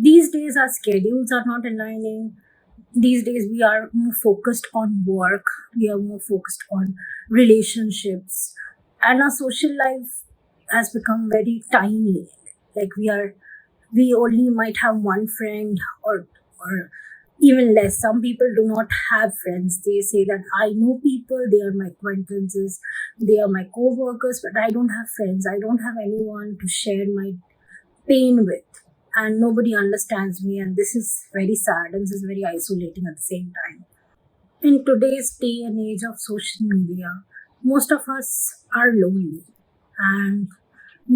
these days our schedules are not aligning. These days we are more focused on work, we are more focused on relationships, and our social life has become very tiny. Like we only might have one friend, or even less. Some people do not have friends. They say that I know people, they are my acquaintances, they are my co-workers, but I don't have friends, I don't have anyone to share my pain with, and nobody understands me, and this is very sad and this is very isolating at the same time. In today's day and age of social media, most of us are lonely, and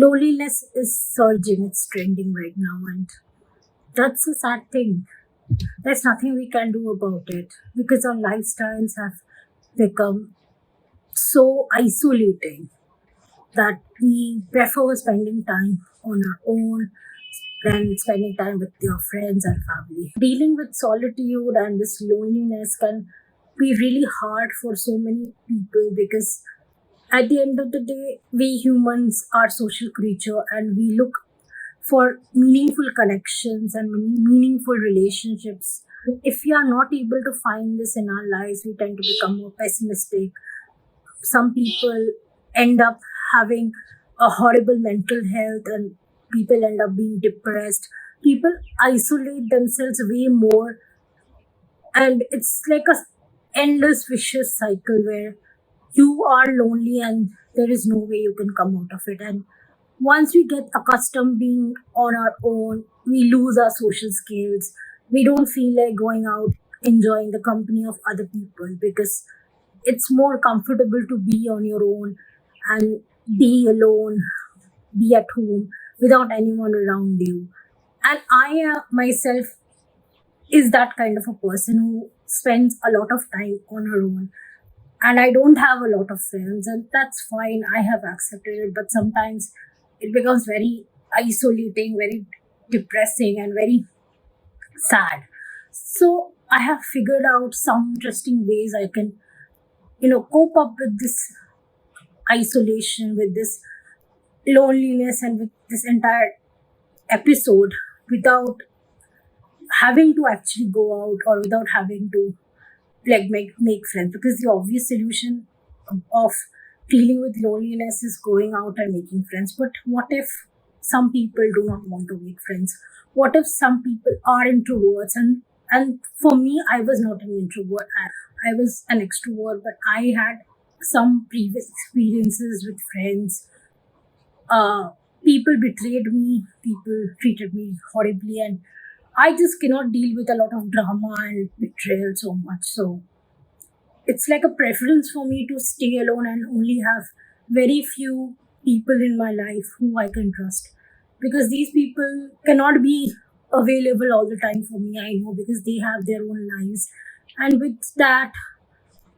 loneliness is surging, it's trending right now, and that's a sad thing. There's nothing we can do about it because our lifestyles have become so isolating that we prefer spending time on our own than spending time with your friends and family. Dealing with solitude and this loneliness can be really hard for so many people because at the end of the day, we humans are social creature and we look for meaningful connections and meaningful relationships. If we are not able to find this in our lives, we tend to become more pessimistic. Some people end up having a horrible mental health, and people end up being depressed. People isolate themselves way more, and it's like a endless vicious cycle where you are lonely and there is no way you can come out of it. And once we get accustomed being on our own, we lose our social skills. We don't feel like going out enjoying the company of other people because it's more comfortable to be on your own and be alone, be at home without anyone around you. And I myself is that kind of a person who spends a lot of time on her own. And I don't have a lot of friends, and that's fine. I have accepted it, but sometimes it becomes very isolating, very depressing, and very sad. So I have figured out some interesting ways I can, cope up with this isolation, with this loneliness, and with this entire episode without having to actually go out or without having to like make friends, because the obvious solution of dealing with loneliness is going out and making friends. But what if some people do not want to make friends? What if some people are introverts? And for me, I was not an introvert. I was an extrovert, but I had some previous experiences with friends. uh, People betrayed me, people treated me horribly, and I just cannot deal with a lot of drama and betrayal so much. So it's like a preference for me to stay alone and only have very few people in my life who I can trust, because these people cannot be available all the time for me. I know, because they have their own lives, and with that,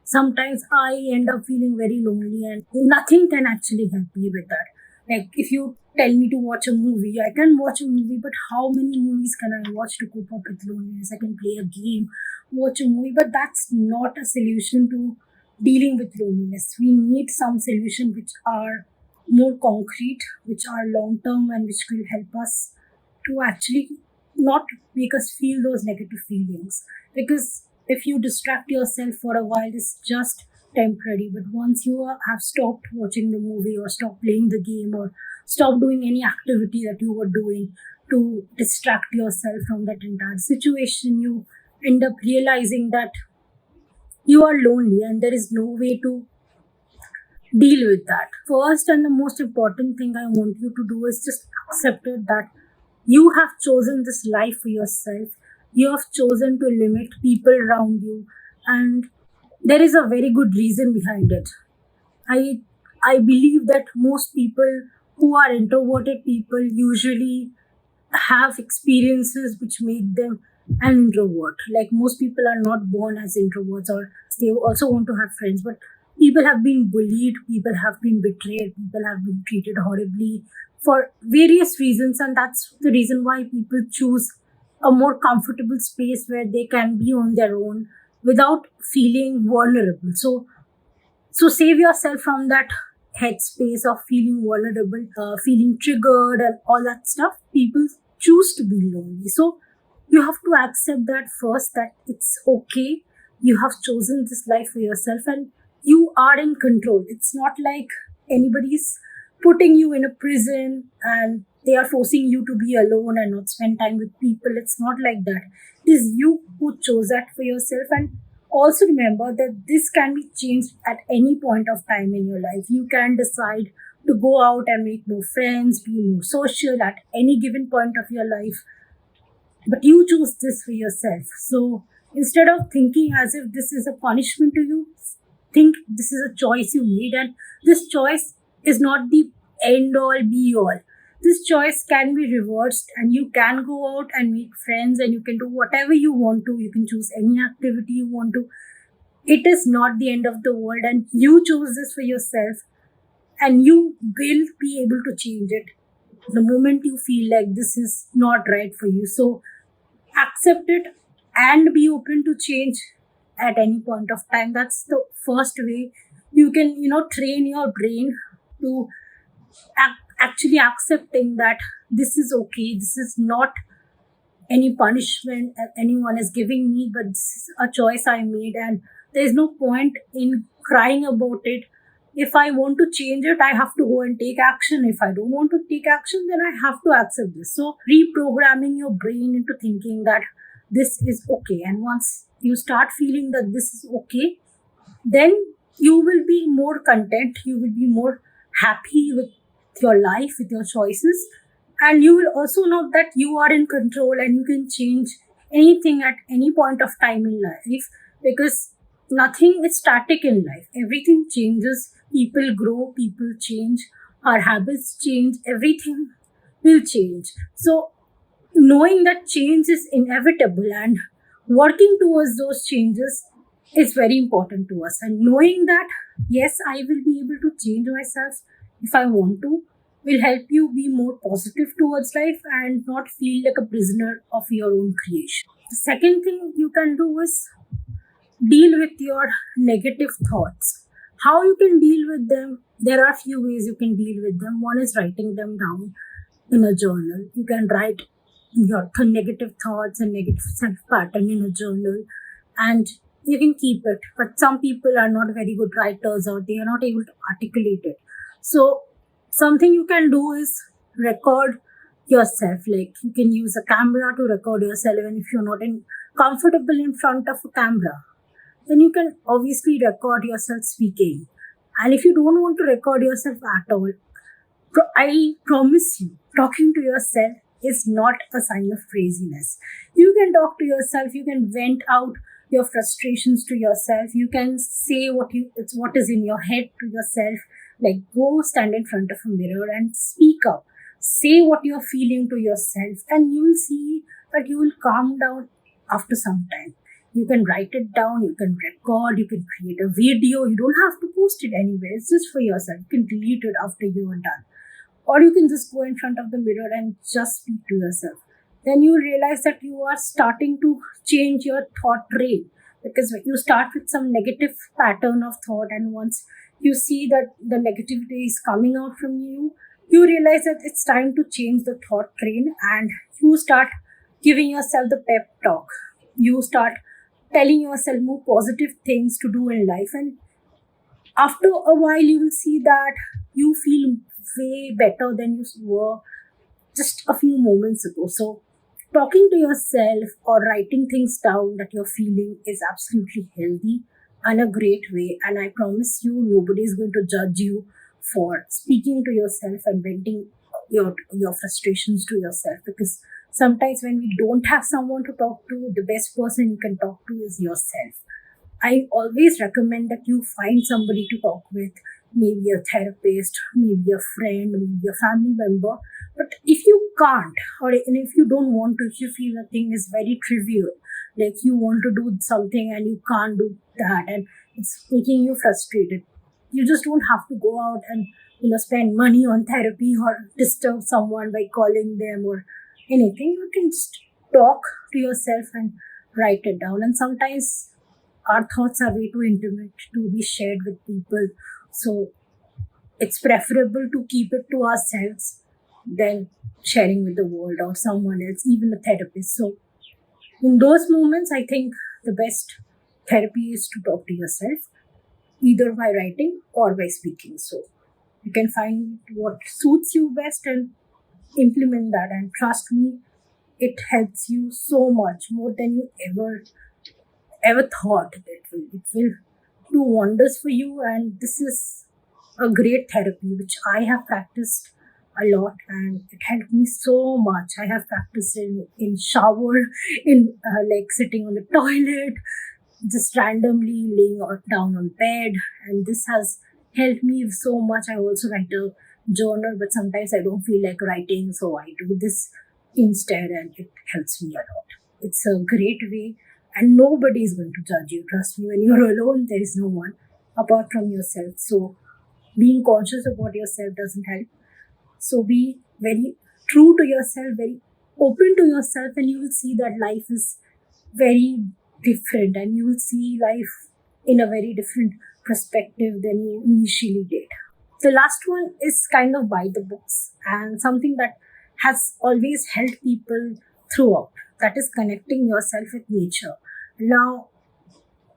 sometimes I end up feeling very lonely, and nothing can actually help me with that. Like, if you tell me to watch a movie, I can watch a movie, but how many movies can I watch to cope up with loneliness? I can play a game, watch a movie, but that's not a solution to dealing with loneliness. We need some solution which are more concrete, which are long term, and which will help us to actually not make us feel those negative feelings. Because if you distract yourself for a while, it's just temporary. But once you have stopped watching the movie, or stopped playing the game, or stopped doing any activity that you were doing to distract yourself from that entire situation, you end up realizing that you are lonely and there is no way to deal with that. First and the most important thing I want you to do is just accept it that you have chosen this life for yourself. You have chosen to limit people around you, and there is a very good reason behind it. I I believe that most people who are introverted people usually have experiences which make them an introvert. Like, most people are not born as introverts, or they also want to have friends, but people have been bullied, people have been betrayed, people have been treated horribly for various reasons, and that's the reason why people choose a more comfortable space where they can be on their own without feeling vulnerable. So save yourself from that headspace of feeling vulnerable, feeling triggered, and all that stuff. People choose to be lonely. So you have to accept that first, that it's okay. You have chosen this life for yourself and you are in control. It's not like anybody's putting you in a prison and they are forcing you to be alone and not spend time with people. It's not like that. It is you who chose that for yourself. And also remember that this can be changed at any point of time in your life. You can decide to go out and make more friends, be more social at any given point of your life, but you choose this for yourself. So instead of thinking as if this is a punishment to you, think this is a choice you made, and this choice is not the end all be all. This choice can be reversed, and you can go out and make friends, and you can do whatever you want to. You can choose any activity you want to. It is not the end of the world, and you choose this for yourself, and you will be able to change it the moment you feel like this is not right for you. So accept it and be open to change at any point of time. That's the first way you can, train your brain to actually accepting that this is okay. This is not any punishment anyone is giving me, but this is a choice I made, and there's no point in crying about it. If I want to change it, I have to go and take action. If I don't want to take action, then I have to accept this. So reprogramming your brain into thinking that this is okay, and once you start feeling that this is okay, then you will be more content, you will be more happy with your life, with your choices, and you will also know that you are in control and you can change anything at any point of time in life, because nothing is static in life. Everything changes, people grow, people change, our habits change, everything will change. So knowing that change is inevitable and working towards those changes is very important to us, and knowing that yes, I will be able to change myself if I want to will help you be more positive towards life and not feel like a prisoner of your own creation. The second thing you can do is deal with your negative thoughts. How you can deal with them? There are a few ways you can deal with them. One is writing them down in a journal. You can write your negative thoughts and negative self pattern in a journal, and you can keep it. But some people are not very good writers or they are not able to articulate it. So something you can do is record yourself. Like you can use a camera to record yourself, and if you're not comfortable in front of a camera, then you can obviously record yourself speaking. And if you don't want to record yourself at all, I promise you, talking to yourself is not a sign of craziness. You can talk to yourself, you can vent out your frustrations to yourself, you can say what is in your head to yourself. Like go stand in front of a mirror and speak up. Say what you're feeling to yourself, and you will see that you will calm down after some time. You can write it down, you can record, you can create a video. You don't have to post it anywhere. It's just for yourself. You can delete it after you are done. Or you can just go in front of the mirror and just speak to yourself. Then you realize that you are starting to change your thought train, because when you start with some negative pattern of thought, and once you see that the negativity is coming out from you, you realize that it's time to change the thought train, and you start giving yourself the pep talk. You start telling yourself more positive things to do in life, and after a while you will see that you feel way better than you were just a few moments ago. So talking to yourself or writing things down that you're feeling is absolutely healthy and a great way, and I promise you nobody is going to judge you for speaking to yourself and venting your frustrations to yourself, because sometimes when we don't have someone to talk to, the best person you can talk to is yourself. I always recommend that you find somebody to talk with, maybe a therapist, maybe a friend, maybe a family member. But if you can't, or and if you don't want to, if you feel a thing is very trivial, like you want to do something and you can't do that, and it's making you frustrated, you just don't have to go out and spend money on therapy or disturb someone by calling them or anything. You can just talk to yourself and write it down. And sometimes our thoughts are way too intimate to be shared with people. So it's preferable to keep it to ourselves. than sharing with the world or someone else, even a therapist. So in those moments, I think the best therapy is to talk to yourself, either by writing or by speaking. So you can find what suits you best and implement that. And trust me, it helps you so much more than you ever thought it will. It will do wonders for you. And this is a great therapy which I have practiced a lot, and it helped me so much. I have practiced in shower, in like sitting on the toilet, just randomly laying down on bed, and this has helped me so much. I also write a journal, but sometimes I don't feel like writing, so I do this instead, and it helps me a lot. It's a great way, and nobody is going to judge you. Trust me, when you're alone, there is no one apart from yourself. So being conscious about yourself doesn't help. So be very true to yourself, very open to yourself, and you will see that life is very different, and you will see life in a very different perspective than you initially did. The last one is kind of by the books, and something that has always helped people throughout, that is connecting yourself with nature. Now,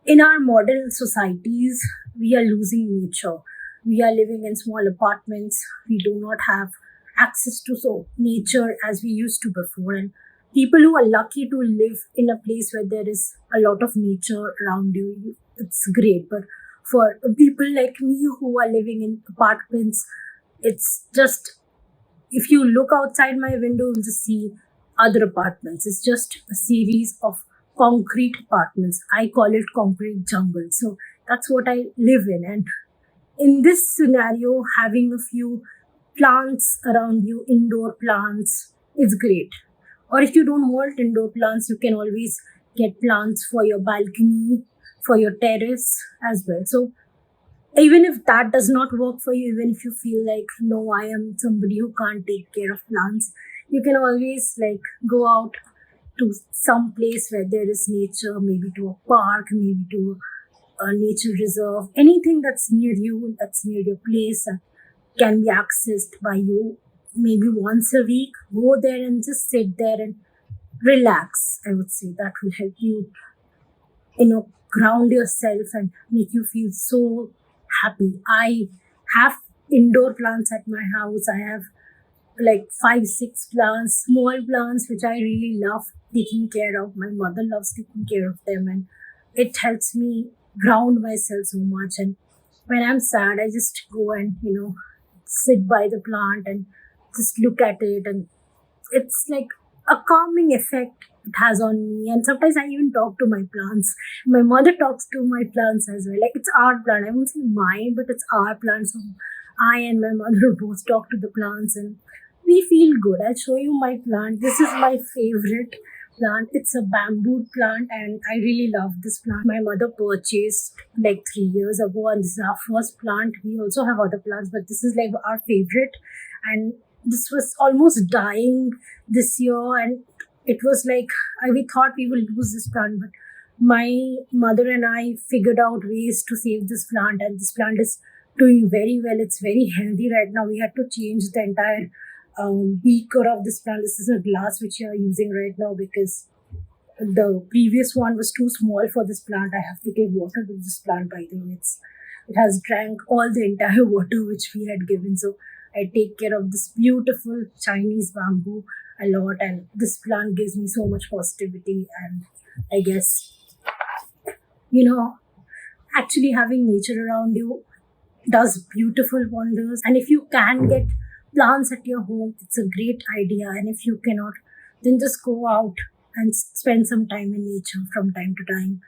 in our modern societies, we are losing nature. We are living in small apartments. We do not have access to so nature as we used to before. And people who are lucky to live in a place where there is a lot of nature around you, it's great. But for people like me who are living in apartments, it's just, if you look outside my window, you'll just see other apartments. It's just a series of concrete apartments. I call it concrete jungle. So that's what I live in. And in this scenario, having a few plants around you, indoor plants, is great. Or if you don't want indoor plants, you can always get plants for your balcony, for your terrace as well. So even if that does not work for you, even if you feel like, no, I am somebody who can't take care of plants, you can always like go out to some place where there is nature, maybe to a park, maybe to a nature reserve, anything that's near you, that's near your place, can be accessed by you. Maybe once a week, go there and just sit there and relax. I would say that will help you, ground yourself and make you feel so happy. I have indoor plants at my house. I have like 5, 6 plants, small plants, which I really love taking care of. My mother loves taking care of them, and it helps me ground myself so much. And when I'm sad, I just go and, sit by the plant and just look at it. And it's like a calming effect it has on me. And sometimes I even talk to my plants. My mother talks to my plants as well. Like, it's our plant. I won't say mine, but it's our plant. So I and my mother both talk to the plants, and we feel good. I'll show you my plant. This is my favorite plant. It's a bamboo plant, and I really love this plant. My mother purchased like 3 years ago, and this is our first plant. We also have other plants, but this is like our favorite. And this was almost dying this year, and it was like, we thought we will lose this plant, but my mother and I figured out ways to save this plant, and this plant is doing very well. It's very healthy right now. We had to change the entire beaker of this plant. This is a glass which you are using right now because the previous one was too small for this plant. I have to give water to this plant, by the way. It has drank all the entire water which we had given. So I take care of this beautiful Chinese bamboo a lot, and this plant gives me so much positivity. And I guess, you know, actually having nature around you does beautiful wonders. And if you can get plants at your home, it's a great idea. And if you cannot, then just go out and spend some time in nature from time to time.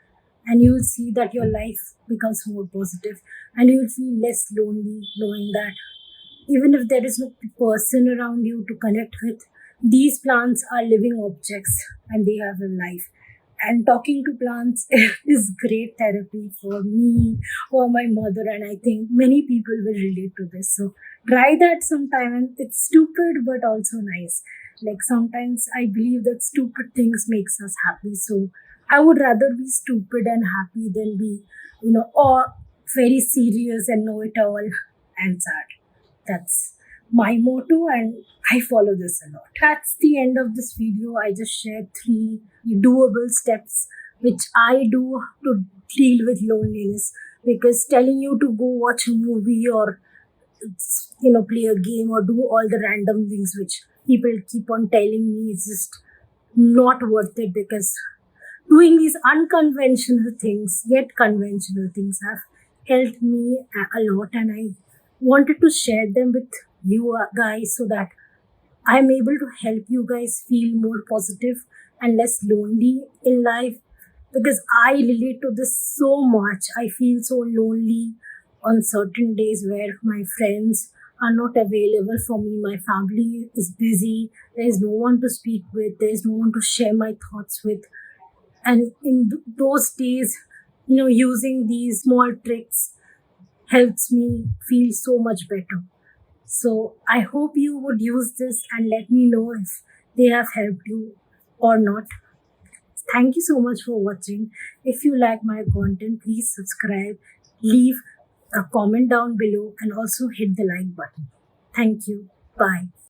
And you will see that your life becomes more positive, and you will feel less lonely knowing that even if there is no person around you to connect with, these plants are living objects and they have a life. And talking to plants is great therapy for me, for my mother, and I think many people will relate to this. So try that sometime. And it's stupid but also nice. Like, sometimes I believe that stupid things makes us happy. So I would rather be stupid and happy than be, or very serious and know it all and sad. That's my motto, and I follow this a lot. That's the end of this video. I just shared 3 doable steps which I do to deal with loneliness, because telling you to go watch a movie or play a game or do all the random things which people keep on telling me is just not worth it, because doing these unconventional things, yet conventional things, have helped me a lot, and I wanted to share them with you guys so that I'm able to help you guys feel more positive and less lonely in life, because I relate to this so much. I feel so lonely on certain days where my friends are not available for me, my family is busy, there is no one to speak with, there is no one to share my thoughts with. And in those days, using these small tricks helps me feel so much better. So I hope you would use this and let me know if they have helped you or not. Thank you so much for watching. If you like my content, please subscribe, leave a comment down below, and also hit the like button. Thank you. Bye.